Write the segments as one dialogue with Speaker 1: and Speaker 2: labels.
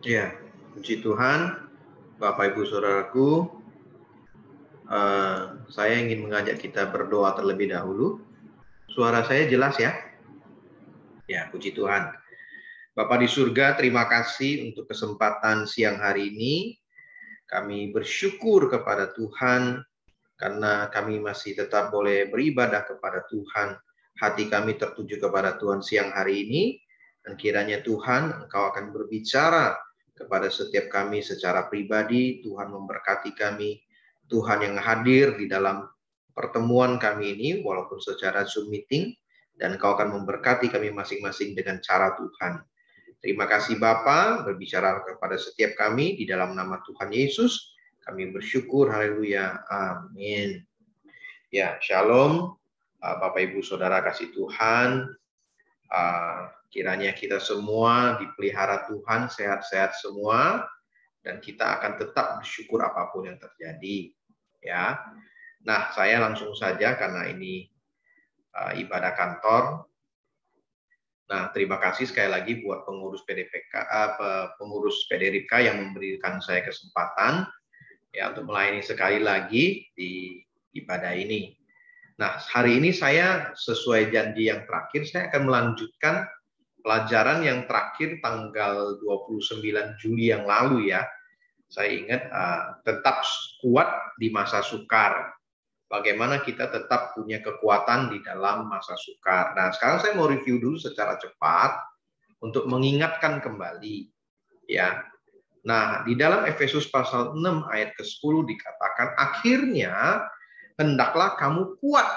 Speaker 1: Ya, puji Tuhan, Bapak Ibu Saudaraku, saya ingin mengajak kita berdoa terlebih dahulu. Suara saya jelas ya? Ya, puji Tuhan. Bapak di surga, terima kasih untuk kesempatan siang hari ini. Kami bersyukur kepada Tuhan karena kami masih tetap boleh beribadah kepada Tuhan. Hati kami tertuju kepada Tuhan siang hari ini. Dan kiranya Tuhan, Engkau akan berbicara kepada setiap kami secara pribadi. Tuhan memberkati kami. Tuhan yang hadir di dalam pertemuan kami ini, walaupun secara Zoom meeting. Dan Engkau akan memberkati kami masing-masing dengan cara Tuhan. Terima kasih Bapa, berbicara kepada setiap kami di dalam nama Tuhan Yesus. Kami bersyukur, haleluya, amin. Ya, shalom, Bapak Ibu Saudara kasih Tuhan. Kiranya kita semua dipelihara Tuhan, sehat-sehat semua, dan kita akan tetap bersyukur apapun yang terjadi. Ya, nah saya langsung saja karena ini ibadah kantor. Nah, terima kasih sekali lagi buat pengurus pengurus PDRIPK yang memberikan saya kesempatan ya untuk melayani sekali lagi di ibadah ini. Nah, hari ini saya sesuai janji yang terakhir, saya akan melanjutkan pelajaran yang terakhir tanggal 29 Juli yang lalu ya. Saya ingat tetap kuat di masa sukar. Bagaimana kita tetap punya kekuatan di dalam masa sukar. Nah, sekarang saya mau review dulu secara cepat untuk mengingatkan kembali ya. Nah, di dalam Efesus pasal 6 ayat ke-10 dikatakan akhirnya hendaklah kamu kuat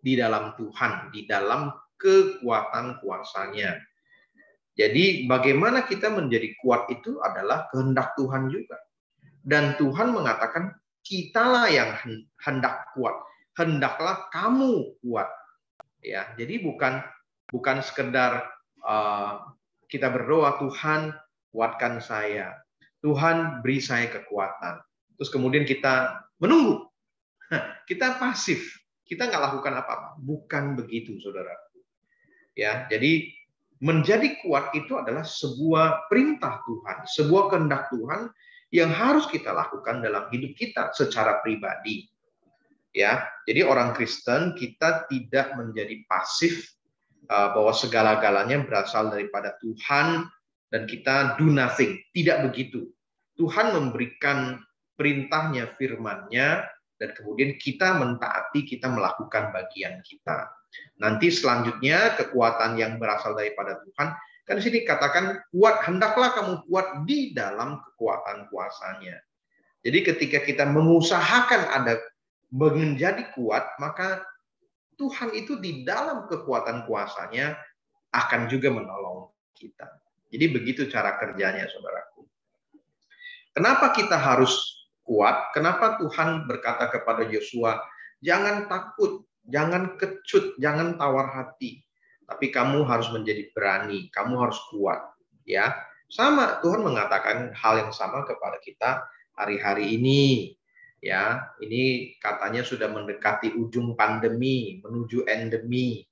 Speaker 1: di dalam Tuhan, di dalam kekuatan kuasanya. Jadi bagaimana kita menjadi kuat itu adalah kehendak Tuhan juga. Dan Tuhan mengatakan kitalah yang hendak kuat. Hendaklah kamu kuat. Ya, jadi bukan sekedar kita berdoa, Tuhan kuatkan saya. Tuhan beri saya kekuatan. Terus kemudian kita menunggu. Kita pasif. Kita nggak lakukan apa-apa. Bukan begitu, saudara. Ya, jadi menjadi kuat itu adalah sebuah perintah Tuhan, sebuah kehendak Tuhan yang harus kita lakukan dalam hidup kita secara pribadi. Ya, jadi orang Kristen kita tidak menjadi pasif bahwa segala-galanya berasal daripada Tuhan dan kita do nothing. Tidak begitu. Tuhan memberikan perintahnya, firman-Nya, dan kemudian kita mentaati, kita melakukan bagian kita. Nanti selanjutnya kekuatan yang berasal daripada Tuhan, kan di sini katakan kuat, hendaklah kamu kuat di dalam kekuatan kuasanya. Jadi ketika kita mengusahakan ada menjadi kuat, maka Tuhan itu di dalam kekuatan kuasanya akan juga menolong kita. Jadi begitu cara kerjanya, saudaraku. Kenapa kita harus kuat? Kenapa Tuhan berkata kepada Yosua, jangan takut, jangan kecut, jangan tawar hati. Tapi kamu harus menjadi berani, kamu harus kuat. Ya, sama Tuhan mengatakan hal yang sama kepada kita hari-hari ini. Ya, ini katanya sudah mendekati ujung pandemi, menuju endemi.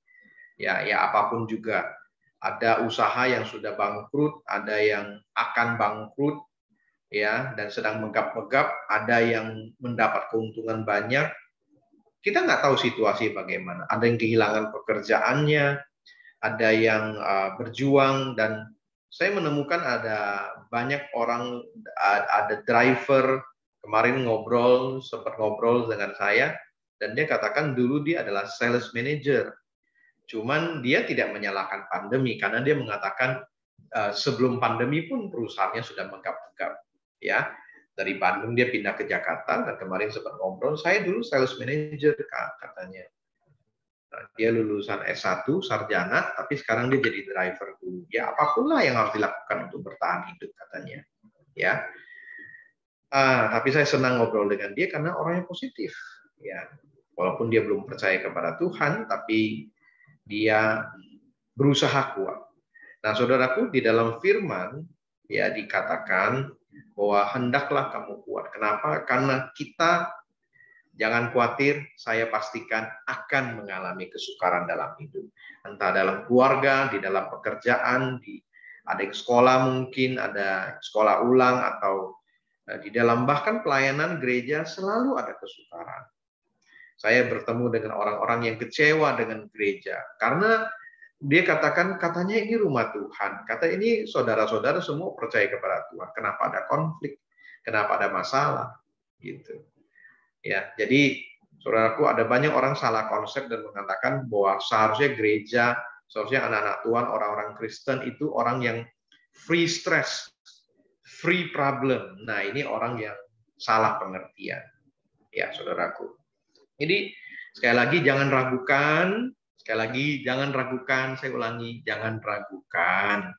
Speaker 1: Ya, apapun juga. Ada usaha yang sudah bangkrut, ada yang akan bangkrut, ya, dan sedang megap-megap, ada yang mendapat keuntungan banyak. Kita nggak tahu situasi bagaimana. Ada yang kehilangan pekerjaannya, ada yang berjuang, dan saya menemukan ada banyak orang, ada driver kemarin sempat ngobrol dengan saya, dan dia katakan dulu dia adalah sales manager. Cuman dia tidak menyalahkan pandemi karena dia mengatakan sebelum pandemi pun perusahaannya sudah megap-megap. Ya, dari Bandung dia pindah ke Jakarta dan kemarin sempat ngobrol, saya dulu sales manager katanya. Nah, dia lulusan S1 sarjana tapi sekarang dia jadi driver dulu. Ya, apapun lah yang harus dilakukan untuk bertahan hidup katanya. Ya. Tapi saya senang ngobrol dengan dia karena orangnya positif. Ya, walaupun dia belum percaya kepada Tuhan, tapi dia berusaha kuat. Nah, saudaraku, di dalam firman ya dikatakan bahwa hendaklah kamu kuat. Kenapa? Karena kita, jangan khawatir, saya pastikan akan mengalami kesukaran dalam hidup. Entah dalam keluarga, di dalam pekerjaan, di Ada sekolah mungkin, ada sekolah ulang, atau di dalam bahkan pelayanan gereja selalu ada kesukaran. Saya bertemu dengan orang-orang yang kecewa dengan gereja karena dia katakan, katanya ini rumah Tuhan. Kata ini saudara-saudara semua percaya kepada Tuhan. Kenapa ada konflik? Kenapa ada masalah? Gitu. Ya, jadi saudaraku, ada banyak orang salah konsep dan mengatakan bahwa seharusnya gereja, seharusnya anak-anak Tuhan, orang-orang Kristen itu orang yang free stress, free problem. Nah, ini orang yang salah pengertian. Ya, saudaraku. Jadi sekali lagi jangan ragukan, saya ulangi, jangan ragukan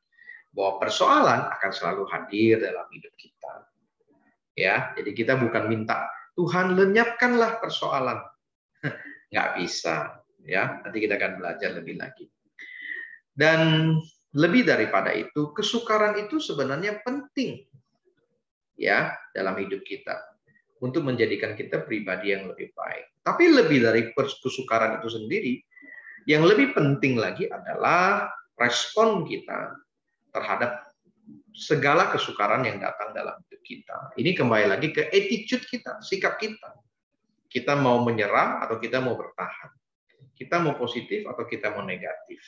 Speaker 1: bahwa persoalan akan selalu hadir dalam hidup kita. Ya, jadi kita bukan minta Tuhan lenyapkanlah persoalan, nggak bisa. Ya, nanti kita akan belajar lebih lagi. Dan lebih daripada itu, kesukaran itu sebenarnya penting ya dalam hidup kita untuk menjadikan kita pribadi yang lebih baik. Tapi lebih dari kesukaran itu sendiri, yang lebih penting lagi adalah respon kita terhadap segala kesukaran yang datang dalam hidup kita. Ini kembali lagi ke attitude kita, sikap kita. Kita mau menyerah atau kita mau bertahan. Kita mau positif atau kita mau negatif.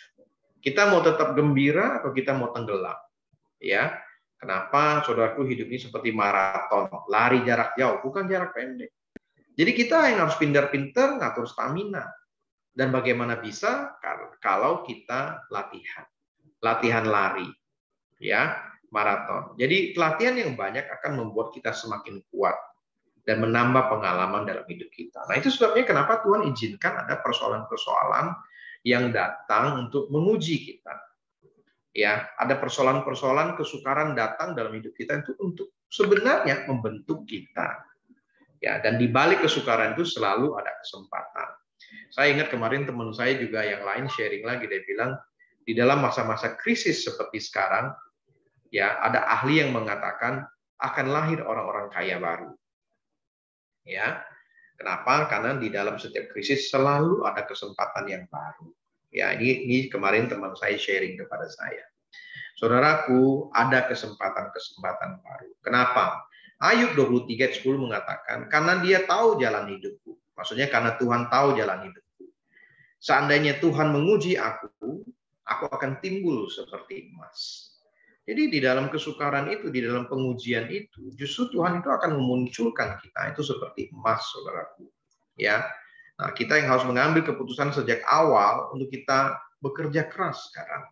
Speaker 1: Kita mau tetap gembira atau kita mau tenggelam. Ya, kenapa saudaraku hidup ini seperti maraton, lari jarak jauh, bukan jarak pendek. Jadi kita yang harus pintar-pintar ngatur stamina. Dan bagaimana bisa kalau kita latihan lari, ya, maraton. Jadi latihan yang banyak akan membuat kita semakin kuat dan menambah pengalaman dalam hidup kita. Nah, itu sebabnya kenapa Tuhan izinkan ada persoalan-persoalan yang datang untuk menguji kita. Ya, ada persoalan-persoalan kesukaran datang dalam hidup kita itu untuk sebenarnya membentuk kita. Ya, dan di balik kesukaran itu selalu ada kesempatan. Saya ingat kemarin teman saya juga yang lain sharing lagi, dia bilang di dalam masa-masa krisis seperti sekarang, ya ada ahli yang mengatakan akan lahir orang-orang kaya baru. Ya, kenapa? Karena di dalam setiap krisis selalu ada kesempatan yang baru. Ya, ini kemarin teman saya sharing kepada saya. Saudaraku, ada kesempatan-kesempatan baru. Kenapa? Ayub 23:10 mengatakan, karena dia tahu jalan hidupku. Maksudnya karena Tuhan tahu jalan hidupku. Seandainya Tuhan menguji aku akan timbul seperti emas. Jadi di dalam kesukaran itu, di dalam pengujian itu, justru Tuhan itu akan memunculkan kita itu seperti emas, saudaraku. Ya, nah kita yang harus mengambil keputusan sejak awal untuk kita bekerja keras sekarang.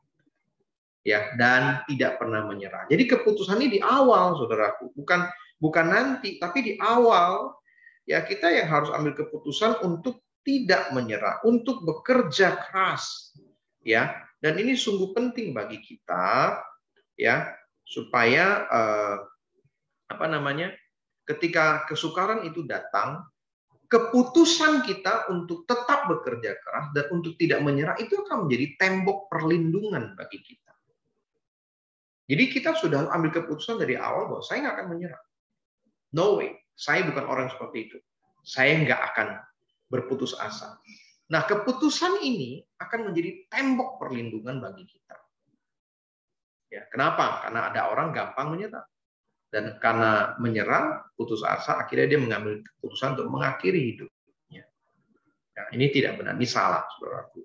Speaker 1: Ya, dan tidak pernah menyerah. Jadi keputusan ini di awal, saudaraku, bukan nanti, tapi di awal. Ya, kita yang harus ambil keputusan untuk tidak menyerah, untuk bekerja keras. Ya, dan ini sungguh penting bagi kita, ya, supaya ketika kesukaran itu datang, keputusan kita untuk tetap bekerja keras dan untuk tidak menyerah itu akan menjadi tembok perlindungan bagi kita. Jadi kita sudah ambil keputusan dari awal bahwa saya nggak akan menyerah. No way, saya bukan orang seperti itu. Saya nggak akan berputus asa. Nah, keputusan ini akan menjadi tembok perlindungan bagi kita. Ya, kenapa? Karena ada orang gampang menyerah. Dan karena menyerah, putus asa, akhirnya dia mengambil keputusan untuk mengakhiri hidupnya. Ya, ini tidak benar, ini salah, saudaraku.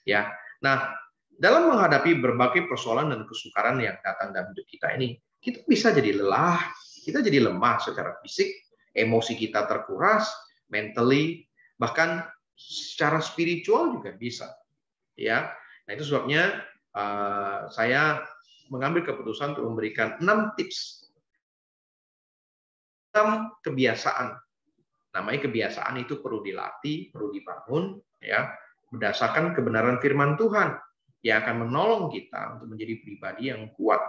Speaker 1: Ya, nah, dalam menghadapi berbagai persoalan dan kesukaran yang datang dalam hidup kita ini, kita bisa jadi lelah, kita jadi lemah secara fisik, emosi kita terkuras, mentally, bahkan secara spiritual juga bisa. Ya, nah itu sebabnya saya mengambil keputusan untuk memberikan 6 tips, 6 kebiasaan. Namanya kebiasaan itu perlu dilatih, perlu dibangun, ya, berdasarkan kebenaran firman Tuhan yang akan menolong kita untuk menjadi pribadi yang kuat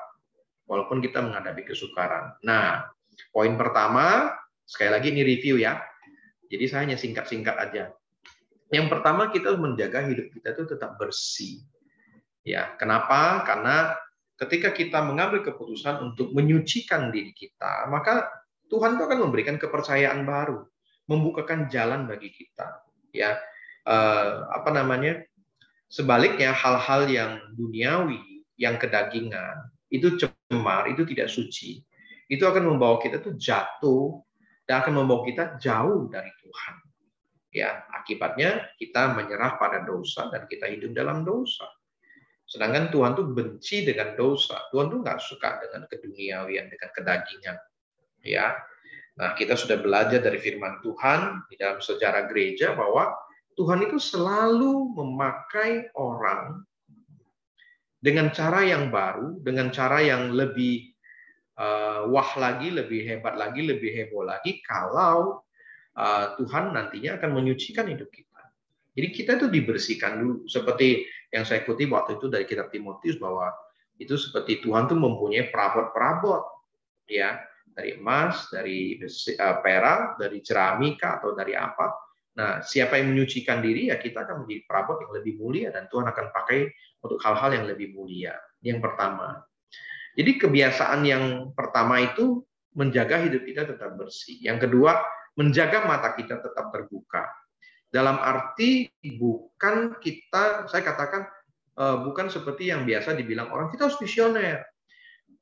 Speaker 1: walaupun kita menghadapi kesukaran. Nah, poin pertama, sekali lagi ini review ya. Jadi saya hanya singkat-singkat aja. Yang pertama, kita harus menjaga hidup kita itu tetap bersih. Ya, kenapa? Karena ketika kita mengambil keputusan untuk menyucikan diri kita, maka Tuhan itu akan memberikan kepercayaan baru, membukakan jalan bagi kita. Ya, sebaliknya hal-hal yang duniawi, yang kedagingan, itu cemar, itu tidak suci, itu akan membawa kita tuh jatuh dan akan membawa kita jauh dari Tuhan. Ya, akibatnya kita menyerah pada dosa dan kita hidup dalam dosa. Sedangkan Tuhan tuh benci dengan dosa. Tuhan tuh nggak suka dengan keduniawian, dengan kedagingan. Ya, nah kita sudah belajar dari firman Tuhan di dalam sejarah gereja bahwa Tuhan itu selalu memakai orang dengan cara yang baru, dengan cara yang lebih wah lagi, lebih hebat lagi, lebih heboh lagi kalau Tuhan nantinya akan menyucikan hidup kita. Jadi kita itu dibersihkan dulu. Seperti yang saya kutip waktu itu dari kitab Timotius bahwa itu seperti Tuhan tuh mempunyai perabot-perabot, ya, dari emas, dari perak, dari ceramika atau dari apa. Nah, siapa yang menyucikan diri ya kita akan menjadi perabot yang lebih mulia dan Tuhan akan pakai untuk hal-hal yang lebih mulia. Yang pertama. Jadi kebiasaan yang pertama itu menjaga hidup kita tetap bersih. Yang kedua, menjaga mata kita tetap terbuka. Dalam arti bukan kita, saya katakan bukan seperti yang biasa dibilang orang kita harus visioner.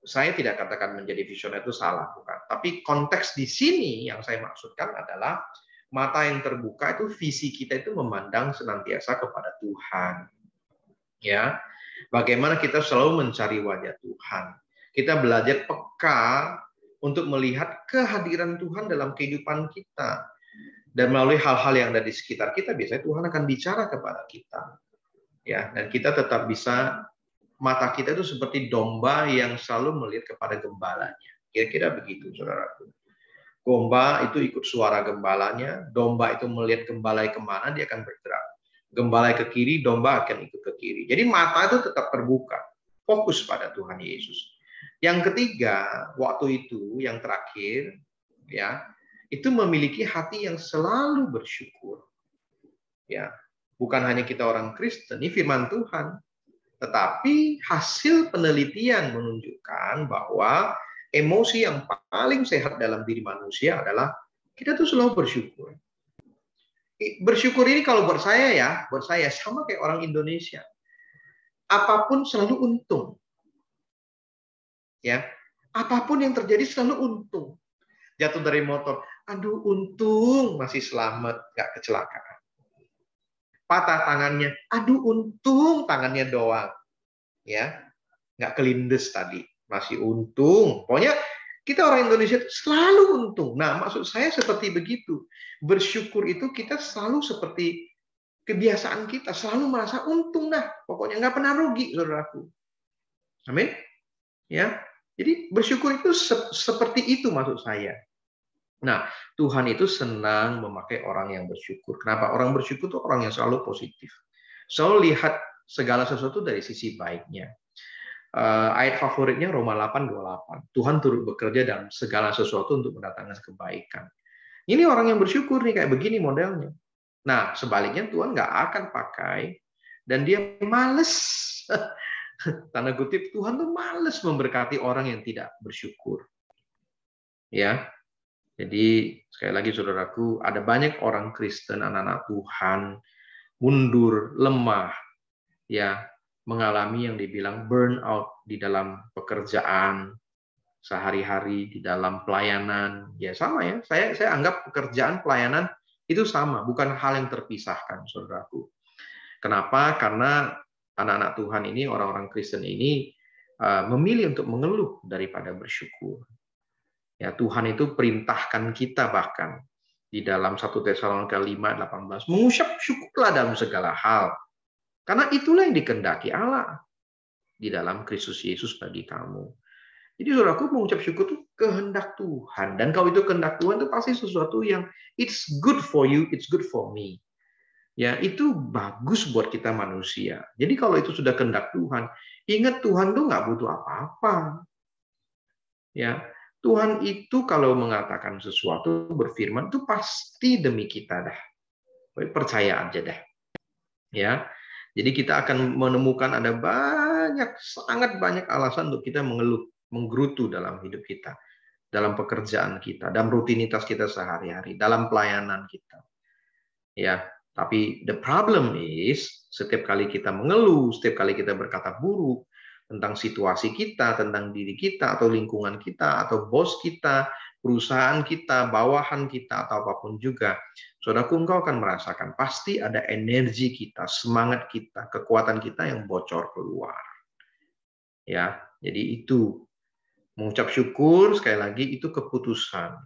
Speaker 1: Saya tidak katakan menjadi visioner itu salah, bukan. Tapi konteks di sini yang saya maksudkan adalah mata yang terbuka itu visi kita itu memandang senantiasa kepada Tuhan. Ya, bagaimana kita selalu mencari wajah Tuhan. Kita belajar peka untuk melihat kehadiran Tuhan dalam kehidupan kita. Dan melalui hal-hal yang ada di sekitar kita, biasanya Tuhan akan bicara kepada kita. Ya, dan kita tetap bisa, mata kita itu seperti domba yang selalu melihat kepada gembalanya. Kira-kira begitu, saudaraku. Domba itu ikut suara gembalanya, domba itu melihat gembalai kemana, dia akan bergerak. Gembalai ke kiri, domba akan ikut ke kiri. Jadi mata itu tetap terbuka, fokus pada Tuhan Yesus. Yang ketiga, waktu itu, yang terakhir, ya, itu memiliki hati yang selalu bersyukur. Ya, bukan hanya kita orang Kristen, ini firman Tuhan, tetapi hasil penelitian menunjukkan bahwa emosi yang paling sehat dalam diri manusia adalah kita tuh selalu bersyukur. Bersyukur ini kalau buat saya sama kayak orang Indonesia. Apapun selalu untung. Ya, apapun yang terjadi selalu untung. Jatuh dari motor, aduh untung masih selamat, nggak kecelakaan. Patah tangannya, aduh untung tangannya doang. Ya, nggak kelindes tadi, masih untung. Pokoknya kita orang Indonesia itu selalu untung. Nah, maksud saya seperti begitu. Bersyukur itu kita selalu seperti kebiasaan kita, selalu merasa untung dah. Pokoknya nggak pernah rugi, saudaraku. Amin. Ya, jadi bersyukur itu seperti itu maksud saya. Nah, Tuhan itu senang memakai orang yang bersyukur. Kenapa? Orang bersyukur itu orang yang selalu positif. Selalu lihat segala sesuatu dari sisi baiknya. Ayat favoritnya Roma 8:28. Tuhan turut bekerja dalam segala sesuatu untuk mendatangkan kebaikan. Ini orang yang bersyukur nih, kayak begini modelnya. Nah, sebaliknya Tuhan nggak akan pakai dan dia males. Tanda kutip, Tuhan tuh males memberkati orang yang tidak bersyukur. Ya. Jadi sekali lagi saudaraku, ada banyak orang Kristen, anak-anak Tuhan, mundur, lemah, ya, mengalami yang dibilang burnout di dalam pekerjaan sehari-hari, di dalam pelayanan. Ya sama ya, saya anggap pekerjaan pelayanan itu sama, bukan hal yang terpisahkan, saudaraku. Kenapa? Karena anak-anak Tuhan ini, orang-orang Kristen ini memilih untuk mengeluh daripada bersyukur. Ya, Tuhan itu perintahkan kita bahkan di dalam 1 Tesalonika 5:18 mengucap syukurlah dalam segala hal. Karena itulah yang dikehendaki Allah di dalam Kristus Yesus bagi kamu. Jadi saudaraku, mengucap syukur itu kehendak Tuhan. Dan kalau itu kehendak Tuhan itu pasti sesuatu yang it's good for you, it's good for me. Ya, itu bagus buat kita manusia. Jadi kalau itu sudah kehendak Tuhan, ingat Tuhan tuh nggak butuh apa-apa. Ya, Tuhan itu kalau mengatakan sesuatu, berfirman itu pasti demi kita dah. Percaya aja dah. Ya. Jadi kita akan menemukan ada sangat banyak alasan untuk kita mengeluh, menggerutu dalam hidup kita, dalam pekerjaan kita, dalam rutinitas kita sehari-hari, dalam pelayanan kita. Ya, tapi the problem is setiap kali kita mengeluh, setiap kali kita berkata buruk, tentang situasi kita, tentang diri kita, atau lingkungan kita, atau bos kita, perusahaan kita, bawahan kita, atau apapun juga, saudaraku, engkau akan merasakan pasti ada energi kita, semangat kita, kekuatan kita yang bocor keluar. Ya, jadi itu mengucap syukur sekali lagi itu keputusan,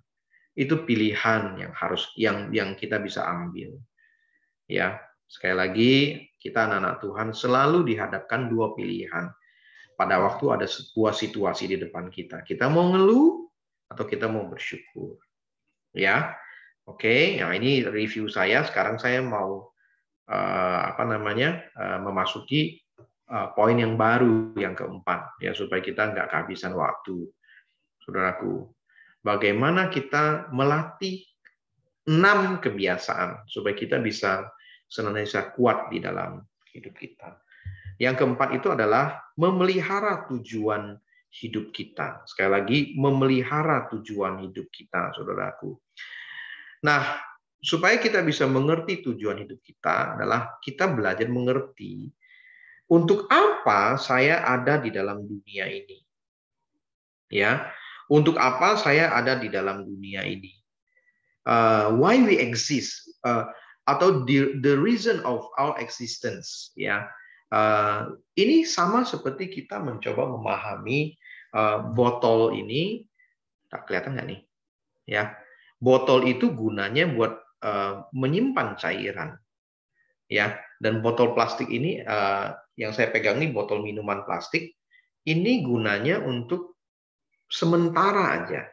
Speaker 1: itu pilihan yang harus yang kita bisa ambil. Ya, sekali lagi kita anak-anak Tuhan selalu dihadapkan dua pilihan. Pada waktu ada sebuah situasi di depan kita, kita mau ngeluh atau kita mau bersyukur. Ya, oke. Nah, ini review saya. Sekarang saya mau memasuki poin yang baru yang keempat, ya, supaya kita nggak kehabisan waktu, saudaraku. Bagaimana kita melatih 6 kebiasaan supaya kita bisa senantiasa kuat di dalam hidup kita. Yang keempat itu adalah memelihara tujuan hidup kita. Sekali lagi, memelihara tujuan hidup kita, saudaraku. Nah, supaya kita bisa mengerti tujuan hidup kita adalah kita belajar mengerti untuk apa saya ada di dalam dunia ini. Ya, untuk apa saya ada di dalam dunia ini? Why we exist? Atau the reason of our existence, ya. Ini sama seperti kita mencoba memahami botol ini, tak kelihatan nggak nih? Ya, botol itu gunanya buat menyimpan cairan, ya. Dan botol plastik ini yang saya pegang ini botol minuman plastik, ini gunanya untuk sementara aja,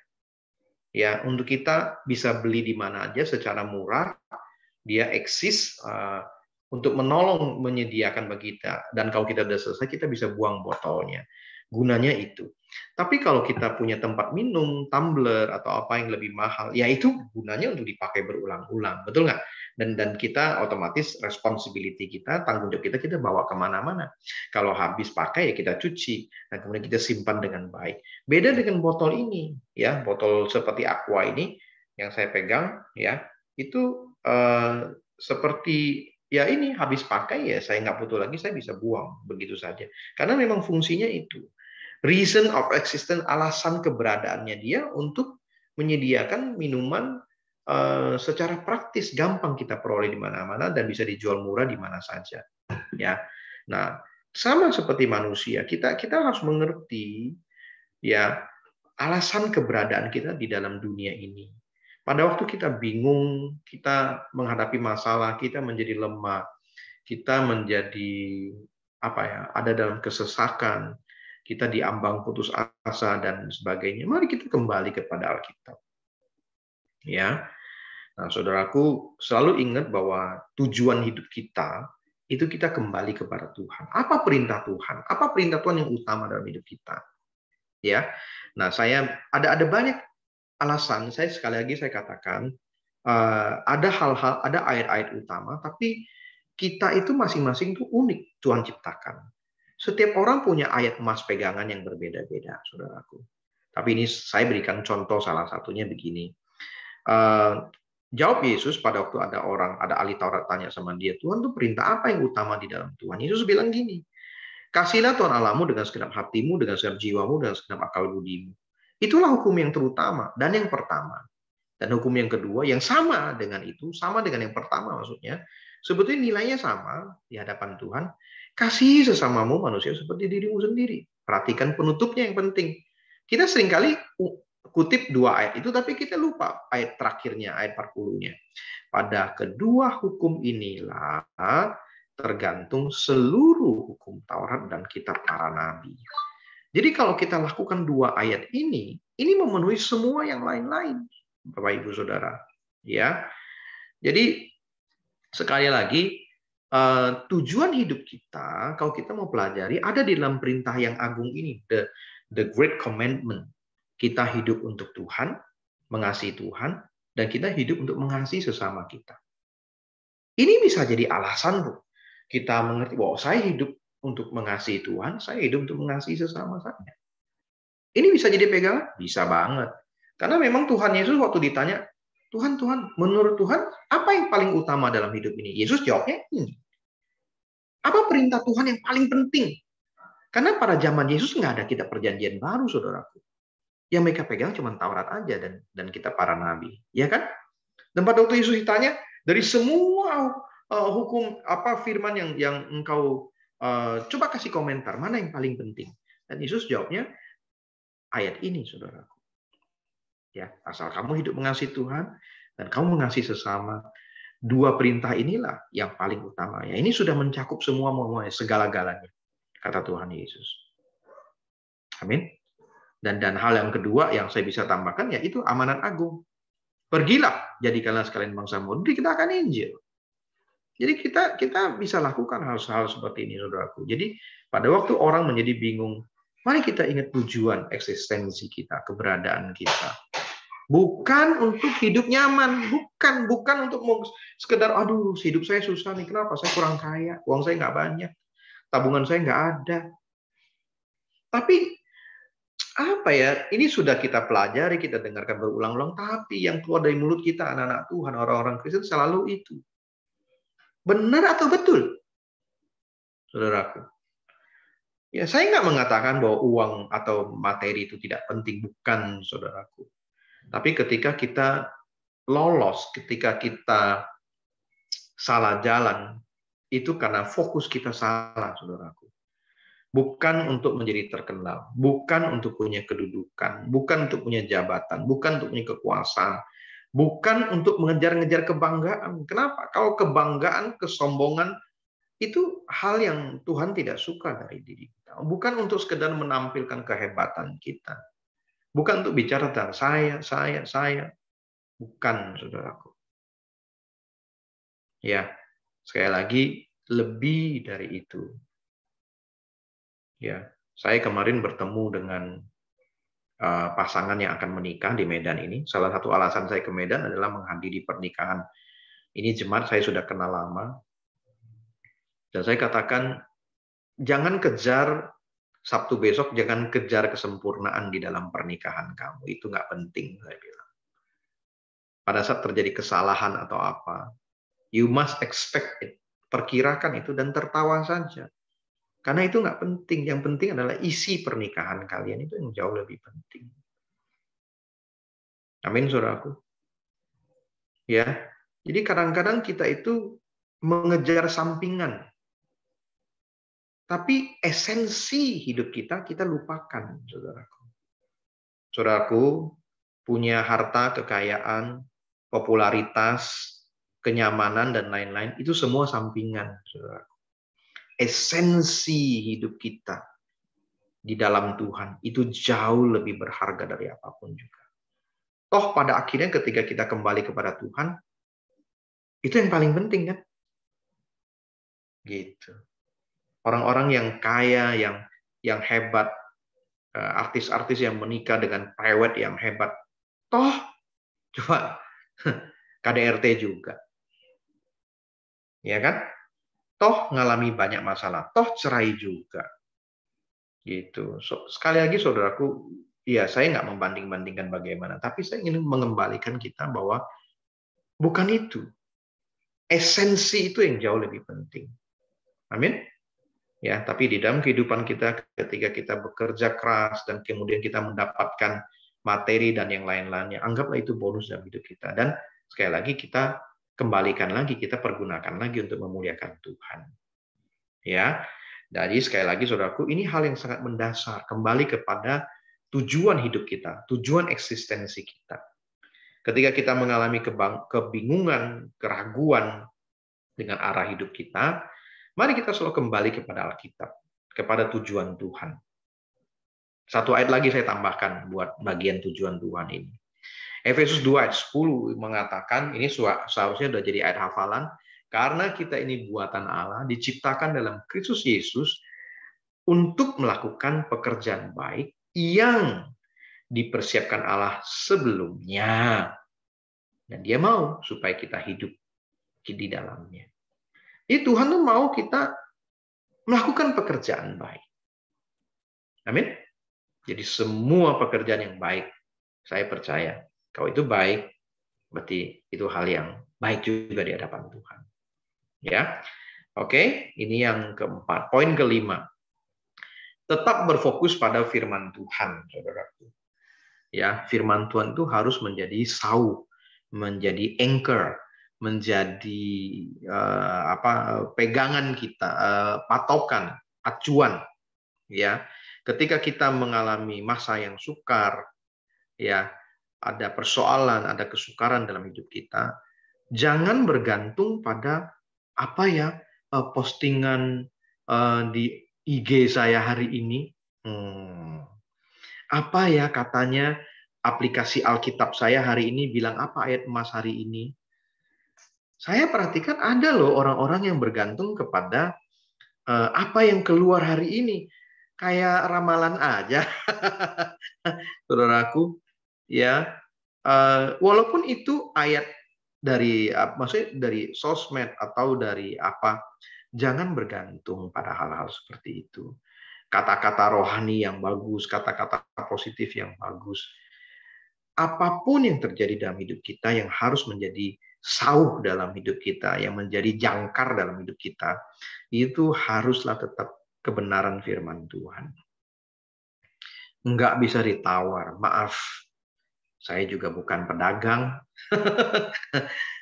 Speaker 1: ya, untuk kita bisa beli di mana aja secara murah, dia eksis untuk menolong menyediakan bagi kita. Dan kalau kita sudah selesai, kita bisa buang botolnya. Gunanya itu. Tapi kalau kita punya tempat minum, tumbler, atau apa yang lebih mahal, ya itu gunanya untuk dipakai berulang-ulang. Betul nggak? Dan kita otomatis responsibility kita, tanggung jawab kita bawa kemana-mana. Kalau habis pakai, ya kita cuci. Dan kemudian kita simpan dengan baik. Beda dengan botol ini. Ya, botol seperti Aqua ini, yang saya pegang, ya, itu seperti ya ini habis pakai ya saya nggak butuh lagi, saya bisa buang begitu saja karena memang fungsinya itu reason of existence, alasan keberadaannya dia untuk menyediakan minuman secara praktis, gampang kita peroleh di mana-mana dan bisa dijual murah di mana saja, ya. Nah, sama seperti manusia, kita harus mengerti ya alasan keberadaan kita di dalam dunia ini. Pada waktu kita bingung, kita menghadapi masalah, kita menjadi lemah, kita menjadi ada dalam kesesakan, kita diambang putus asa dan sebagainya. Mari kita kembali kepada Alkitab. Ya. Nah, saudaraku, selalu ingat bahwa tujuan hidup kita itu kita kembali kepada Tuhan. Apa perintah Tuhan? Apa perintah Tuhan yang utama dalam hidup kita? Ya. Nah, saya ada banyak alasan, saya sekali lagi saya katakan, ada hal-hal, ada ayat-ayat utama, tapi kita itu masing-masing itu unik Tuhan ciptakan. Setiap orang punya ayat emas pegangan yang berbeda-beda, saudaraku. Tapi ini saya berikan contoh salah satunya begini. Jawab Yesus pada waktu ada ahli Taurat tanya sama dia, Tuhan tuh perintah apa yang utama di dalam Tuhan? Yesus bilang gini, kasihlah Tuhan Allahmu dengan segenap hatimu, dengan segenap jiwamu, dengan segenap akal budimu. Itulah hukum yang terutama dan yang pertama. Dan hukum yang kedua yang sama dengan itu, sama dengan yang pertama maksudnya, sebetulnya nilainya sama di hadapan Tuhan. Kasihi sesamamu manusia seperti dirimu sendiri. Perhatikan penutupnya yang penting. Kita seringkali kutip 2 ayat itu, tapi kita lupa ayat terakhirnya, ayat 40-nya. Pada kedua hukum inilah tergantung seluruh hukum Taurat dan kitab para nabi. Jadi kalau kita lakukan 2 ayat ini memenuhi semua yang lain-lain, Bapak Ibu Saudara. Ya, jadi sekali lagi tujuan hidup kita, kalau kita mau pelajari, ada di dalam perintah yang agung ini, the Great Commandment. Kita hidup untuk Tuhan, mengasihi Tuhan, dan kita hidup untuk mengasihi sesama kita. Ini bisa jadi alasan kita mengerti bahwa saya hidup untuk mengasihi Tuhan, saya hidup untuk mengasihi sesama saya. Ini bisa jadi pegangan? Bisa banget. Karena memang Tuhan Yesus waktu ditanya, Tuhan, menurut Tuhan, apa yang paling utama dalam hidup ini? Yesus jawabnya ini. Apa perintah Tuhan yang paling penting? Karena pada zaman Yesus nggak ada kitab perjanjian baru, saudaraku. Yang mereka pegang cuma Taurat aja dan kita para nabi, ya kan? Dan pada waktu Yesus ditanya, dari semua hukum apa firman yang engkau coba kasih komentar, mana yang paling penting? Dan Yesus jawabnya, ayat ini, saudaraku. Ya, asal kamu hidup mengasihi Tuhan dan kamu mengasihi sesama, dua perintah inilah yang paling utama. Ya, ini sudah mencakup semua segala-galanya, kata Tuhan Yesus. Amin. Dan hal yang kedua yang saya bisa tambahkan yaitu amanat agung. Pergilah, jadikanlah sekalian bangsa diberitakan Injil. Jadi kita bisa lakukan hal-hal seperti ini, saudaraku. Jadi pada waktu orang menjadi bingung, mari kita ingat tujuan eksistensi kita, keberadaan kita. Bukan untuk hidup nyaman, bukan untuk sekedar, aduh, hidup saya susah nih, kenapa? Saya kurang kaya, uang saya nggak banyak, tabungan saya nggak ada. Tapi apa ya? Ini sudah kita pelajari, kita dengarkan berulang-ulang. Tapi yang keluar dari mulut kita, anak-anak Tuhan, orang-orang Kristen selalu itu. Benar atau betul, saudaraku? Ya, saya nggak mengatakan bahwa uang atau materi itu tidak penting, bukan, saudaraku. Tapi ketika kita lolos, ketika kita salah jalan, itu karena fokus kita salah, saudaraku. Bukan untuk menjadi terkenal, bukan untuk punya kedudukan, bukan untuk punya jabatan, bukan untuk punya kekuasaan, bukan untuk mengejar-ngejar kebanggaan. Kenapa? Kalau kebanggaan, kesombongan, itu hal yang Tuhan tidak suka dari diri kita. Bukan untuk sekedar menampilkan kehebatan kita. Bukan untuk bicara tentang saya. Bukan, saudaraku. Ya, sekali lagi, lebih dari itu. Ya, saya kemarin bertemu dengan pasangan yang akan menikah di Medan ini. Salah satu alasan saya ke Medan adalah menghadiri pernikahan. Ini jemaat saya sudah kenal lama. Dan saya katakan, jangan kejar Sabtu besok, jangan kejar kesempurnaan di dalam pernikahan kamu. Itu nggak penting, saya bilang. Pada saat terjadi kesalahan atau apa, you must expect it. Perkirakan itu dan tertawa saja. Karena itu nggak penting. Yang penting adalah isi pernikahan kalian. Itu yang jauh lebih penting. Amin, saudaraku. Ya, jadi kadang-kadang kita itu mengejar sampingan. Tapi esensi hidup kita lupakan, saudaraku. Saudaraku, punya harta, kekayaan, popularitas, kenyamanan, dan lain-lain, itu semua sampingan, saudaraku. Esensi hidup kita di dalam Tuhan itu jauh lebih berharga dari apapun juga. Toh pada akhirnya ketika kita kembali kepada Tuhan, itu yang paling penting kan? Gitu. Orang-orang yang kaya, yang hebat, artis-artis yang menikah dengan prewed yang hebat, toh coba KDRT juga, ya kan? Toh ngalami banyak masalah, toh cerai juga. Gitu. Sekali lagi saudaraku, ya saya nggak membanding-bandingkan bagaimana, tapi saya ingin mengembalikan kita bahwa bukan itu. Esensi itu yang jauh lebih penting. Amin. Ya, tapi di dalam kehidupan kita ketika kita bekerja keras dan kemudian kita mendapatkan materi dan yang lain-lainnya, anggaplah itu bonus dalam hidup kita. Dan sekali lagi kita kembalikan lagi, kita pergunakan lagi untuk memuliakan Tuhan. Ya, jadi sekali lagi saudaraku, ini hal yang sangat mendasar, kembali kepada tujuan hidup kita, tujuan eksistensi kita. Ketika kita mengalami kebingungan, keraguan dengan arah hidup kita, mari kita selalu kembali kepada Alkitab, kepada tujuan Tuhan. Satu ayat lagi saya tambahkan buat bagian tujuan Tuhan ini. Efesus 2 ayat 10 mengatakan, ini seharusnya sudah jadi ayat hafalan, karena kita ini buatan Allah, diciptakan dalam Kristus Yesus untuk melakukan pekerjaan baik yang dipersiapkan Allah sebelumnya. Dan dia mau supaya kita hidup di dalamnya. Jadi Tuhan tuh mau kita melakukan pekerjaan baik. Amin. Jadi semua pekerjaan yang baik, saya percaya, kalau itu baik, berarti itu hal yang baik juga di hadapan Tuhan. Ya, oke. Ini yang keempat. Poin kelima. Tetap berfokus pada firman Tuhan, saudaraku. Ya, firman Tuhan itu harus menjadi sauh, menjadi anchor, menjadi pegangan kita, patokan, acuan. Ya, ketika kita mengalami masa yang sukar, ya, ada persoalan, ada kesukaran dalam hidup kita, jangan bergantung pada apa ya postingan di IG saya hari ini. Apa ya katanya aplikasi Alkitab saya hari ini bilang apa ayat emas hari ini. Saya perhatikan ada loh orang-orang yang bergantung kepada apa yang keluar hari ini. Kayak ramalan aja. Saudaraku, ya. Walaupun itu ayat dari maksudnya dari sosmed atau dari apa, jangan bergantung pada hal-hal seperti itu. Kata-kata rohani yang bagus, kata-kata positif yang bagus. Apapun yang terjadi dalam hidup kita yang harus menjadi sauh dalam hidup kita, yang menjadi jangkar dalam hidup kita, itu haruslah tetap kebenaran firman Tuhan. Nggak bisa ditawar. Maaf, saya juga bukan pedagang.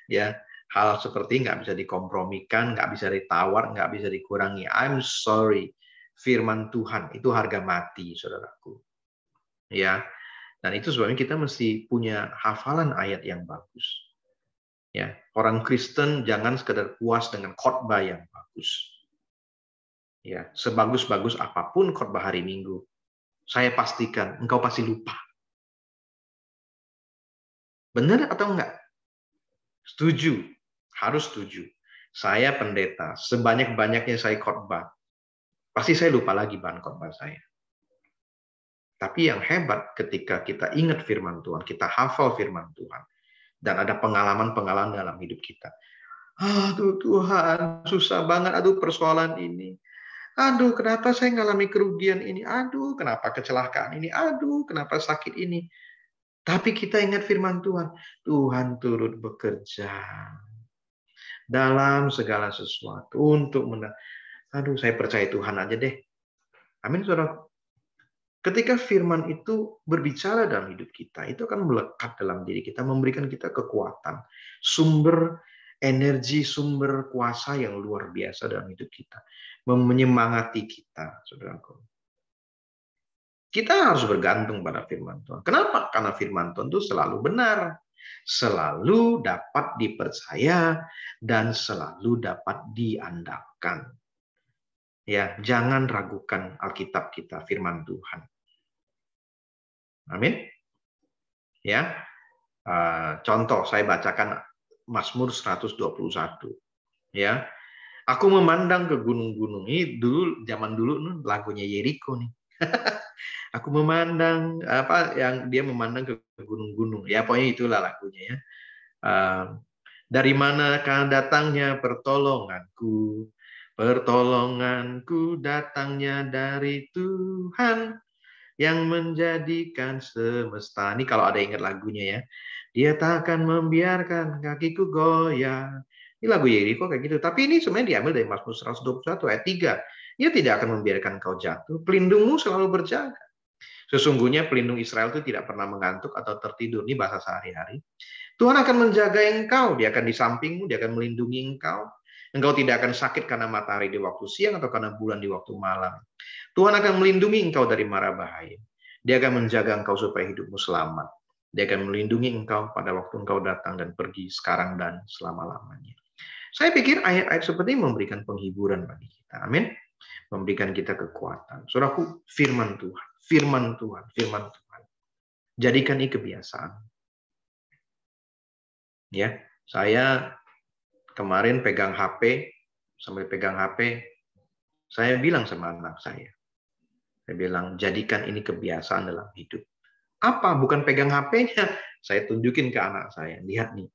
Speaker 1: Ya, hal seperti nggak bisa dikompromikan, nggak bisa ditawar, nggak bisa dikurangi. I'm sorry. Firman Tuhan itu harga mati, saudaraku. Ya, dan itu sebabnya kita mesti punya hafalan ayat yang bagus. Ya, orang Kristen jangan sekedar puas dengan khotbah yang bagus. Ya, sebagus-bagus apapun khotbah hari Minggu, saya pastikan engkau pasti lupa. Benar atau enggak? Setuju, harus setuju. Saya pendeta, sebanyak-banyaknya saya khotbah, pasti saya lupa lagi bahan khotbah saya. Tapi yang hebat ketika kita ingat firman Tuhan, kita hafal firman Tuhan, dan ada pengalaman-pengalaman dalam hidup kita. Aduh Tuhan, susah banget, aduh persoalan ini. Aduh, kenapa saya mengalami kerugian ini? Aduh, kenapa kecelakaan ini? Aduh, kenapa sakit ini? Tapi kita ingat firman Tuhan. Tuhan turut bekerja dalam segala sesuatu untuk aduh, saya percaya Tuhan aja deh. Amin, saudara. Ketika firman itu berbicara dalam hidup kita, itu akan melekat dalam diri kita, memberikan kita kekuatan, sumber energi, sumber kuasa yang luar biasa dalam hidup kita, menyemangati kita, saudaraku. Kita harus bergantung pada firman Tuhan. Kenapa? Karena firman Tuhan itu selalu benar, selalu dapat dipercaya, dan selalu dapat diandalkan. Ya, jangan ragukan Alkitab kita, firman Tuhan. Amin. Ya. Contoh saya bacakan Mazmur 121. Ya. Aku memandang ke gunung-gunung. Ini dulu zaman dulu lagunya Yeriko nih. Aku memandang apa yang dia memandang ke gunung-gunung. Ya pokoknya itulah lagunya ya. Dari manakah datangnya pertolonganku? Pertolonganku datangnya dari Tuhan yang menjadikan semesta. Ini kalau ada ingat lagunya ya. Dia tak akan membiarkan kakiku goyah. Ini lagu Yeriko kayak gitu. Tapi ini sebenarnya diambil dari Mazmur 121 ayat 3. Dia tidak akan membiarkan kau jatuh. Pelindungmu selalu berjaga. Sesungguhnya pelindung Israel itu tidak pernah mengantuk atau tertidur. Ini bahasa sehari-hari. Tuhan akan menjaga engkau. Dia akan di sampingmu. Dia akan melindungi engkau. Engkau tidak akan sakit karena matahari di waktu siang atau karena bulan di waktu malam. Tuhan akan melindungi engkau dari mara bahaya. Dia akan menjaga engkau supaya hidupmu selamat. Dia akan melindungi engkau pada waktu engkau datang dan pergi sekarang dan selama-lamanya. Saya pikir ayat-ayat seperti ini memberikan penghiburan bagi kita. Amin. Memberikan kita kekuatan. Saudaraku, firman Tuhan. Firman Tuhan. Firman Tuhan. Jadikan ini kebiasaan. Ya, saya kemarin pegang HP, sambil pegang HP, saya bilang sama anak saya bilang, jadikan ini kebiasaan dalam hidup. Apa? Bukan pegang HP-nya. Saya tunjukin ke anak saya. Lihat nih.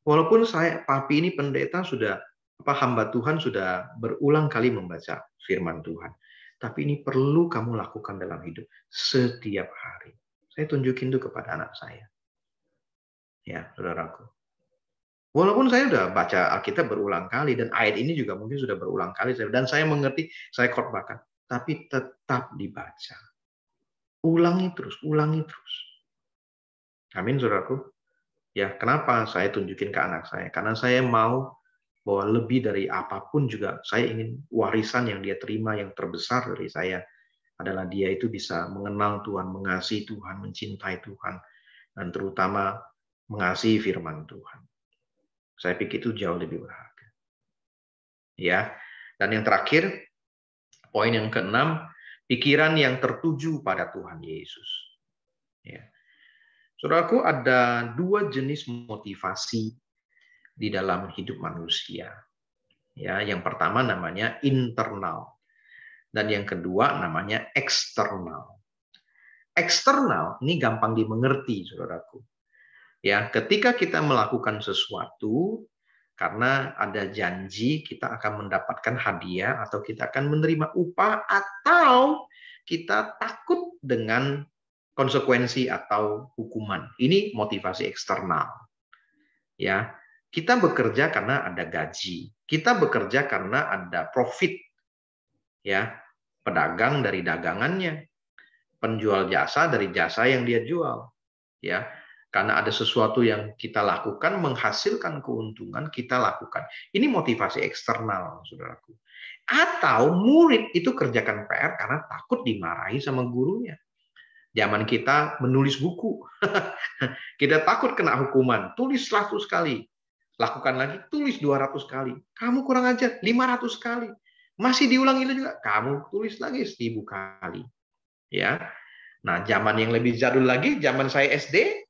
Speaker 1: Walaupun papi ini pendeta sudah, hamba Tuhan sudah berulang kali membaca firman Tuhan. Tapi ini perlu kamu lakukan dalam hidup setiap hari. Saya tunjukin itu kepada anak saya. Ya, saudaraku. Walaupun saya sudah baca Alkitab berulang kali, dan ayat ini juga mungkin sudah berulang kali, dan saya mengerti, saya khotbahkan. tapi tetap dibaca. Ulangi terus, ulangi terus. Amin, saudaraku. Ya, kenapa saya tunjukin ke anak saya? Karena saya mau bahwa lebih dari apapun juga saya ingin warisan yang dia terima yang terbesar dari saya adalah dia itu bisa mengenal Tuhan, mengasihi Tuhan, mencintai Tuhan, dan terutama mengasihi firman Tuhan. Saya pikir itu jauh lebih berharga. Ya. Dan yang terakhir, poin yang keenam, pikiran yang tertuju pada Tuhan Yesus. Ya. Saudaraku, ada dua jenis motivasi di dalam hidup manusia. Ya, yang pertama namanya internal dan yang kedua namanya eksternal. Eksternal ini gampang dimengerti, saudaraku. Ya, ketika kita melakukan sesuatu karena ada janji kita akan mendapatkan hadiah atau kita akan menerima upah atau kita takut dengan konsekuensi atau hukuman. Ini motivasi eksternal. Ya, kita bekerja karena ada gaji. Kita bekerja karena ada profit. Ya, pedagang dari dagangannya, penjual jasa dari jasa yang dia jual. Ya, karena ada sesuatu yang kita lakukan menghasilkan keuntungan, kita lakukan. Ini motivasi eksternal, saudaraku. Atau murid itu kerjakan PR karena takut dimarahi sama gurunya. Zaman kita menulis buku. Kita takut kena hukuman. Tulis 100 kali. Lakukan lagi, tulis 200 kali. Kamu kurang ajar, 500 kali. Masih diulang itu juga. Kamu tulis lagi 1000 kali. Ya. Nah, zaman yang lebih jadul lagi, zaman saya SD,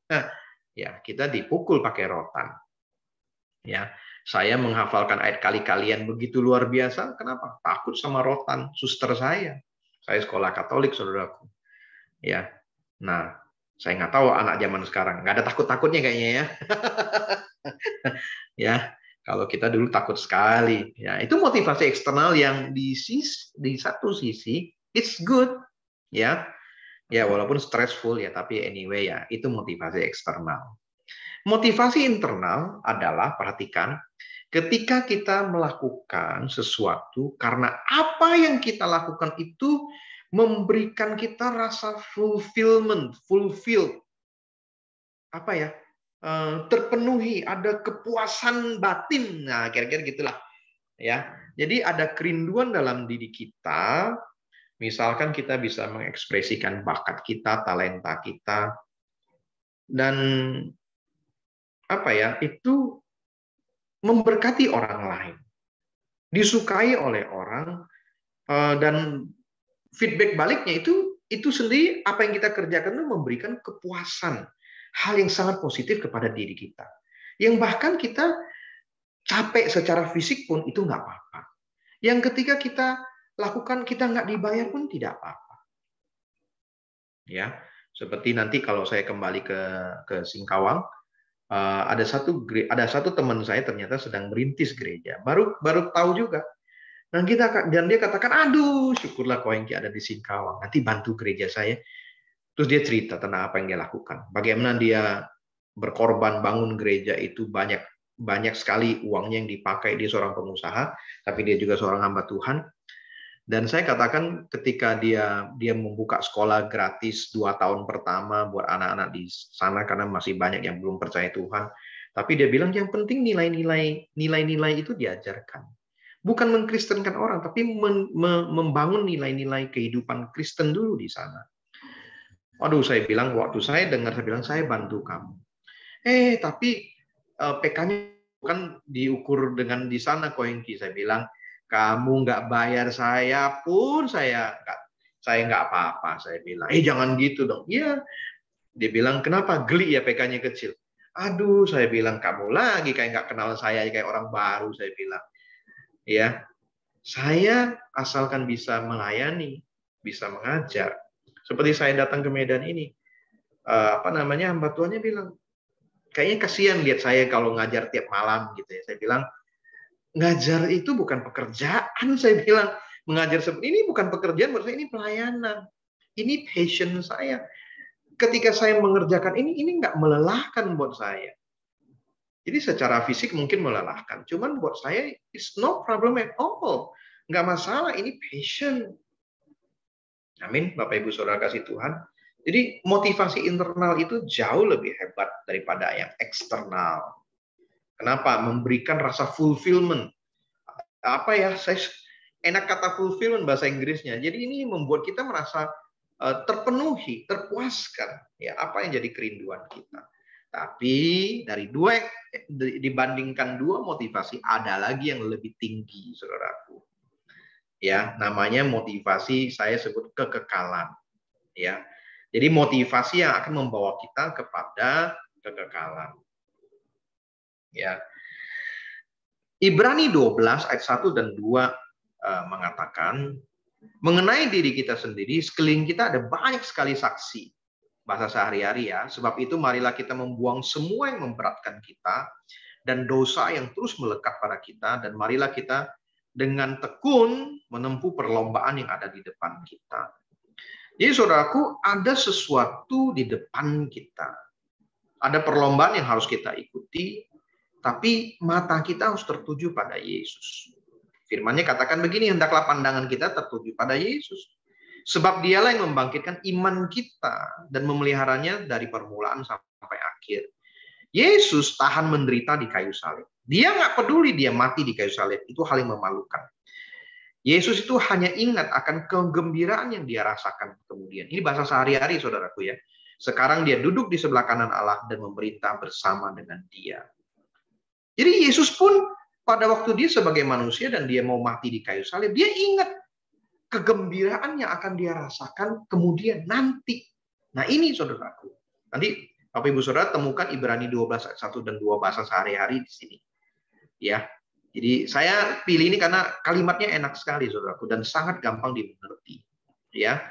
Speaker 1: ya kita dipukul pakai rotan. Ya. Saya menghafalkan ayat kali-kalian begitu luar biasa. Kenapa? Takut sama rotan, suster saya. Saya sekolah Katolik, saudaraku. Ya. Nah, saya nggak tahu anak zaman sekarang. Nggak ada takut-takutnya kayaknya ya. Ya, kalau kita dulu takut sekali. Ya, itu motivasi eksternal yang di satu sisi it's good, ya. Ya, walaupun stressful ya, tapi anyway ya, itu motivasi eksternal. Motivasi internal adalah, perhatikan, ketika kita melakukan sesuatu karena apa yang kita lakukan itu memberikan kita rasa fulfilled. Apa ya? Terpenuhi, ada kepuasan batin. Nah, kira-kira gitulah. Ya. Jadi ada kerinduan dalam diri kita. Misalkan kita bisa mengekspresikan bakat kita, talenta kita, dan apa ya? Itu memberkati orang lain, disukai oleh orang, dan feedback baliknya itu sendiri apa yang kita kerjakan itu memberikan kepuasan, hal yang sangat positif kepada diri kita. Yang bahkan kita capek secara fisik pun itu nggak apa-apa. Yang ketika kita lakukan kita nggak dibayar pun tidak apa-apa. Ya, seperti nanti kalau saya kembali ke Singkawang, ada satu teman saya ternyata sedang merintis gereja. Baru tahu juga. Dan dia katakan, aduh, syukurlah kau yang ada di Singkawang. Nanti bantu gereja saya. Terus dia cerita tentang apa yang dia lakukan. Bagaimana dia berkorban bangun gereja itu banyak sekali uangnya yang dipakai. Dia seorang pengusaha, tapi dia juga seorang hamba Tuhan. Dan saya katakan ketika dia membuka sekolah gratis 2 tahun pertama buat anak-anak di sana karena masih banyak yang belum percaya Tuhan. Tapi dia bilang yang penting nilai-nilai itu diajarkan. Bukan mengkristenkan orang, tapi membangun nilai-nilai kehidupan Kristen dulu di sana. Waduh, saya bilang waktu saya dengar, saya bilang saya bantu kamu. Tapi PK-nya kan diukur dengan di sana Koengki. Saya bilang kamu nggak bayar saya pun saya nggak apa-apa. Saya bilang, jangan gitu dong. Iya, dia bilang kenapa geli ya PK-nya kecil. Aduh, saya bilang kamu lagi kayak nggak kenal saya, kayak orang baru. Saya bilang, ya, saya asalkan bisa melayani, bisa mengajar. Seperti saya datang ke Medan ini, hamba Tuhannya bilang, kayaknya kasihan lihat saya kalau ngajar tiap malam gitu ya. Saya bilang, ngajar itu bukan pekerjaan. Saya bilang, mengajar seperti ini bukan pekerjaan, menurut saya ini pelayanan. Ini passion saya. Ketika saya mengerjakan ini nggak melelahkan buat saya. Jadi secara fisik mungkin melelahkan. Cuman buat saya, it's no problem at all. Nggak masalah, ini passion. Amin, Bapak Ibu Saudara kasih Tuhan. Jadi motivasi internal itu jauh lebih hebat daripada yang eksternal. Kenapa? Memberikan rasa fulfillment. Apa ya? Saya enak kata fulfillment bahasa Inggrisnya. Jadi ini membuat kita merasa terpenuhi, terpuaskan. Ya, apa yang jadi kerinduan kita. Tapi dibandingkan dua motivasi, ada lagi yang lebih tinggi, saudaraku. Ya, namanya motivasi saya sebut kekekalan. Ya, jadi motivasi yang akan membawa kita kepada kekekalan. Ya. Ibrani 12 ayat 1 dan 2 mengatakan mengenai diri kita sendiri, sekeliling kita ada banyak sekali saksi. Bahasa sehari-hari ya. Sebab itu marilah kita membuang semua yang memberatkan kita dan dosa yang terus melekat pada kita, dan marilah kita dengan tekun menempuh perlombaan yang ada di depan kita. Jadi saudaraku, ada sesuatu di depan kita. Ada perlombaan yang harus kita ikuti, tapi mata kita harus tertuju pada Yesus. Firman-Nya katakan begini, hendaklah pandangan kita tertuju pada Yesus. Sebab dialah yang membangkitkan iman kita dan memeliharanya dari permulaan sampai akhir. Yesus tahan menderita di kayu salib. Dia nggak peduli dia mati di kayu salib. Itu hal yang memalukan. Yesus itu hanya ingat akan kegembiraan yang dia rasakan kemudian. Ini bahasa sehari-hari, saudaraku ya. Sekarang dia duduk di sebelah kanan Allah dan memerintah bersama dengan dia. Jadi Yesus pun pada waktu dia sebagai manusia dan dia mau mati di kayu salib, dia ingat kegembiraan yang akan dia rasakan kemudian nanti. Nah ini saudaraku. Nanti Bapak Ibu Saudara temukan Ibrani 12 ayat 1 dan 2 bahasa sehari-hari di sini. Ya. Jadi saya pilih ini karena kalimatnya enak sekali saudaraku dan sangat gampang dimengerti. Ya.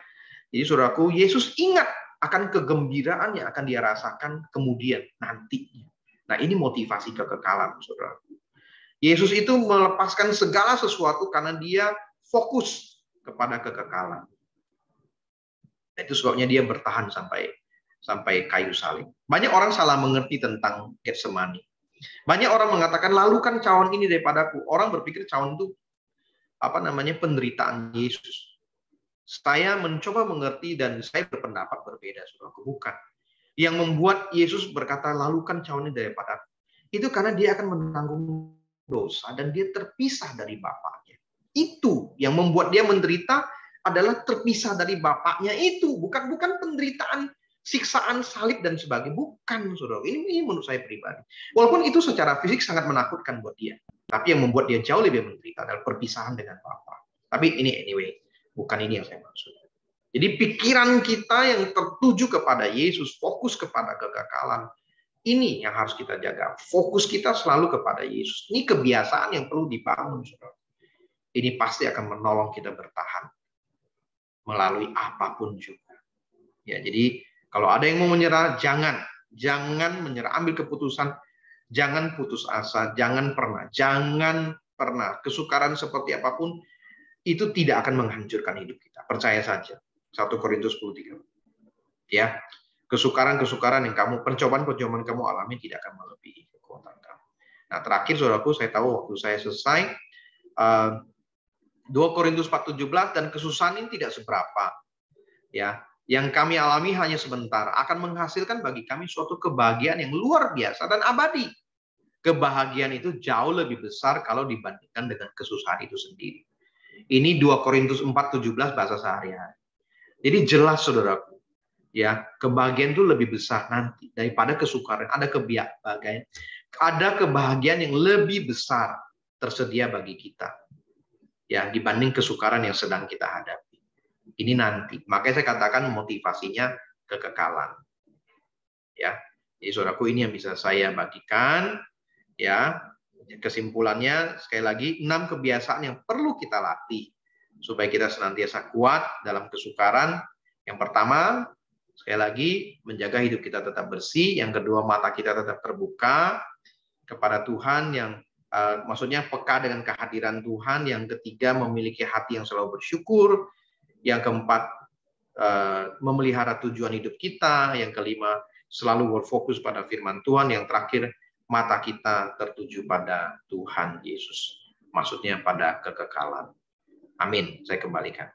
Speaker 1: Jadi saudaraku, Yesus ingat akan kegembiraan yang akan dia rasakan kemudian nantinya. Nah, ini motivasi kekekalan saudaraku. Yesus itu melepaskan segala sesuatu karena dia fokus kepada kekekalan. Nah, itu sebabnya dia bertahan sampai kayu salib. Banyak orang salah mengerti tentang Getsemani. Banyak orang mengatakan, lalukan cawan ini daripadaku. Orang berpikir cawan itu penderitaan Yesus. Saya mencoba mengerti dan saya berpendapat berbeda, saudaraku. Bukan. Yang membuat Yesus berkata, lalukan cawan ini daripadaku. Itu karena dia akan menanggung dosa dan dia terpisah dari Bapaknya. Itu yang membuat dia menderita adalah terpisah dari Bapaknya itu. Bukan penderitaan, siksaan, salib dan sebagainya. Bukan, saudara. Ini menurut saya pribadi. Walaupun itu secara fisik sangat menakutkan buat dia. Tapi yang membuat dia jauh lebih menderita adalah perpisahan dengan Bapa. Tapi ini anyway, bukan ini yang saya maksud. Jadi pikiran kita yang tertuju kepada Yesus, fokus kepada kekekalan, ini yang harus kita jaga. Fokus kita selalu kepada Yesus. Ini kebiasaan yang perlu dibangun, saudara. Ini pasti akan menolong kita bertahan melalui apapun juga. Ya, jadi kalau ada yang mau menyerah, jangan menyerah. Ambil keputusan, jangan putus asa, jangan pernah. Kesukaran seperti apapun itu tidak akan menghancurkan hidup kita. Percaya saja. 1 Korintus 10:3. Ya. Kesukaran yang pencobaan kamu alami tidak akan melebihi kekuatan kamu. Nah, terakhir saudaraku, saya tahu waktu saya selesai, 2 Korintus 4:17, dan kesusahan ini tidak seberapa. Ya, yang kami alami hanya sebentar, akan menghasilkan bagi kami suatu kebahagiaan yang luar biasa dan abadi. Kebahagiaan itu jauh lebih besar kalau dibandingkan dengan kesusahan itu sendiri. Ini 2 Korintus 4:17 bahasa sehari-hari. Jadi jelas saudaraku, ya, kebahagiaan itu lebih besar nanti daripada kesukaran. Ada kebahagiaan yang lebih besar tersedia bagi kita, ya, dibanding kesukaran yang sedang kita hadapi. Ini nanti. Makanya saya katakan motivasinya kekekalan. Ya, jadi saudaraku, ini yang bisa saya bagikan. Ya, kesimpulannya sekali lagi 6 kebiasaan yang perlu kita latih supaya kita senantiasa kuat dalam kesukaran. Yang pertama, sekali lagi, menjaga hidup kita tetap bersih. Yang kedua, mata kita tetap terbuka kepada Tuhan, yang maksudnya peka dengan kehadiran Tuhan. Yang ketiga, memiliki hati yang selalu bersyukur. Yang keempat, memelihara tujuan hidup kita. Yang kelima, selalu berfokus pada firman Tuhan. Yang terakhir, mata kita tertuju pada Tuhan Yesus. Maksudnya pada kekekalan. Amin. Saya kembalikan.